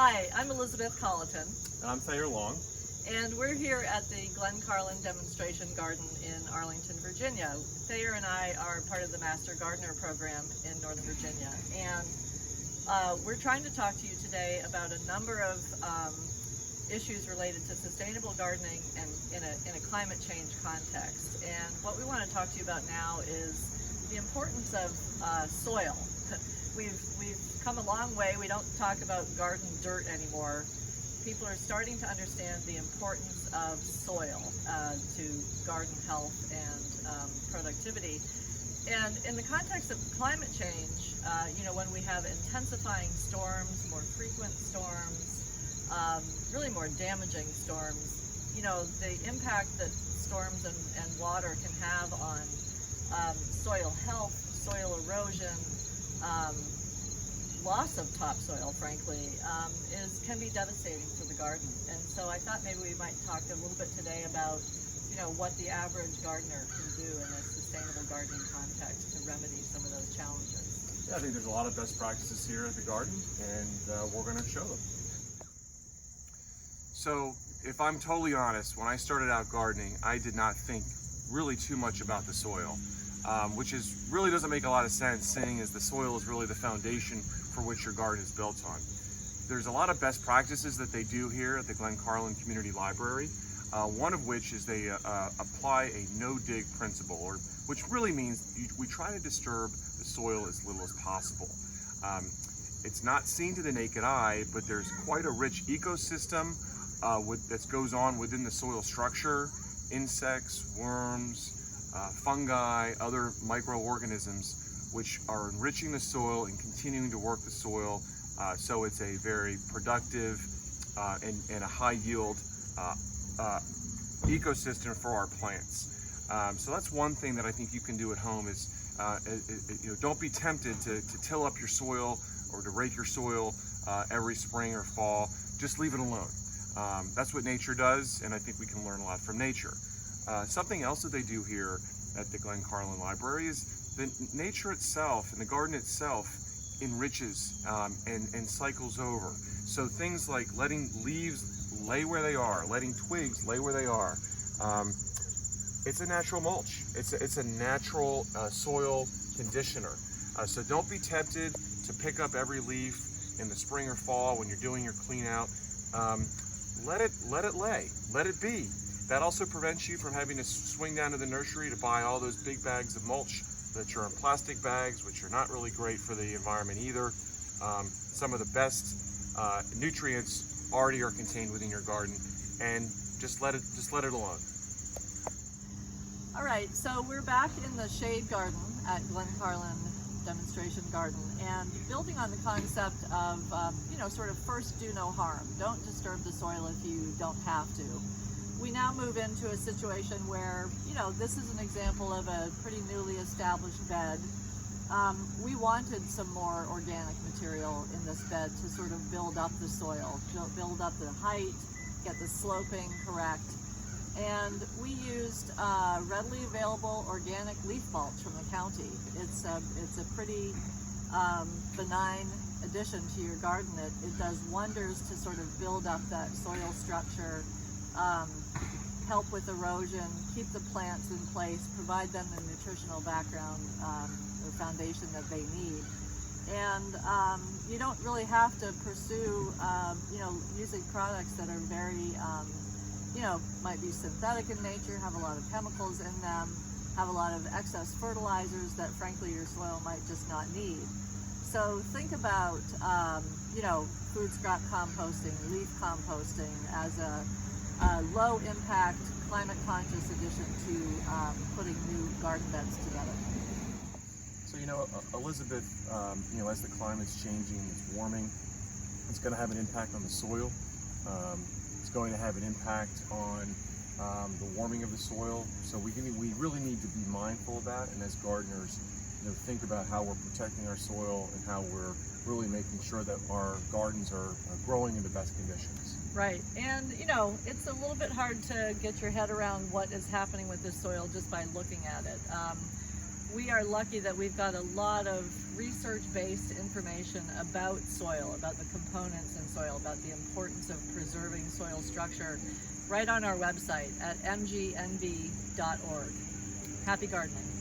Hi, I'm Elizabeth Colleton, And I'm Thayer Long. and we're here at the Glen Carlin Demonstration Garden in Arlington, Virginia. Thayer and I are part of the Master Gardener program in Northern Virginia, and we're trying to talk to you today about a number of issues related to sustainable gardening and in a climate change context. And what we want to talk to you about now is the importance of soil. We've come a long way. We don't talk about garden dirt anymore. People are starting to understand the importance of soil to garden health and productivity. And in the context of climate change, when we have intensifying storms, more frequent storms, really more damaging storms, the impact that storms and water can have on soil health, soil erosion, loss of topsoil, frankly, can be devastating for the garden. And so I thought maybe we might talk a little bit today about, what the average gardener can do in a sustainable gardening context to remedy some of those challenges. Yeah, I think there's a lot of best practices here at the garden, and we're going to show them. So, if I'm totally honest, when I started out gardening, I did not think really too much about the soil, which really doesn't make a lot of sense, seeing as the soil is really the foundation for which your garden is built on. There's a lot of best practices that they do here at the Glen Carlin Community Library, one of which is they apply a no-dig principle, which really means we try to disturb the soil as little as possible. It's not seen to the naked eye, but there's quite a rich ecosystem that goes on within the soil structure: insects, worms, fungi, other microorganisms, which are enriching the soil and continuing to work the soil, so it's a very productive and a high yield ecosystem for our plants. So that's one thing that I think you can do at home is, don't be tempted to till up your soil or to rake your soil every spring or fall. Just leave it alone. That's what nature does, and I think we can learn a lot from nature. Something else that they do here at the Glen Carlin Library is the nature itself and the garden itself enriches and cycles over. So things like letting leaves lay where they are, letting twigs lay where they are. It's a natural mulch. It's a natural soil conditioner. So don't be tempted to pick up every leaf in the spring or fall when you're doing your clean out. Let it lay, let it be. That also prevents you from having to swing down to the nursery to buy all those big bags of mulch that are in plastic bags, which are not really great for the environment either. Some of the best nutrients already are contained within your garden, and just let it alone. All right, so we're back in the shade garden at Glen Carlin Demonstration Garden, and building on the concept of, sort of first do no harm. Don't disturb the soil if you don't have to. We now move into a situation where, this is an example of a pretty newly established bed. We wanted some more organic material in this bed to sort of build up the soil, build up the height, get the sloping correct. And we used readily available organic leaf mulch from the county. It's a pretty benign addition to your garden. It does wonders to sort of build up that soil structure, help with erosion, keep the plants in place, provide them the nutritional background or foundation that they need. And you don't really have to pursue, using products that are very, might be synthetic in nature, have a lot of chemicals in them, have a lot of excess fertilizers that frankly your soil might just not need. So think about, food scrap composting, leaf composting as a low impact, climate conscious addition to putting new garden beds together. So Elizabeth, as the climate's changing, it's warming, it's going to have an impact on the soil. It's going to have an impact on the warming of the soil. So we really need to be mindful of that, and as gardeners, think about how we're protecting our soil and how we're really making sure that our gardens are growing in the best conditions. Right, and it's a little bit hard to get your head around what is happening with this soil just by looking at it. we are lucky that we've got a lot of research-based information about soil, about the components in soil, about the importance of preserving soil structure right on our website at mgnv.org. Happy gardening.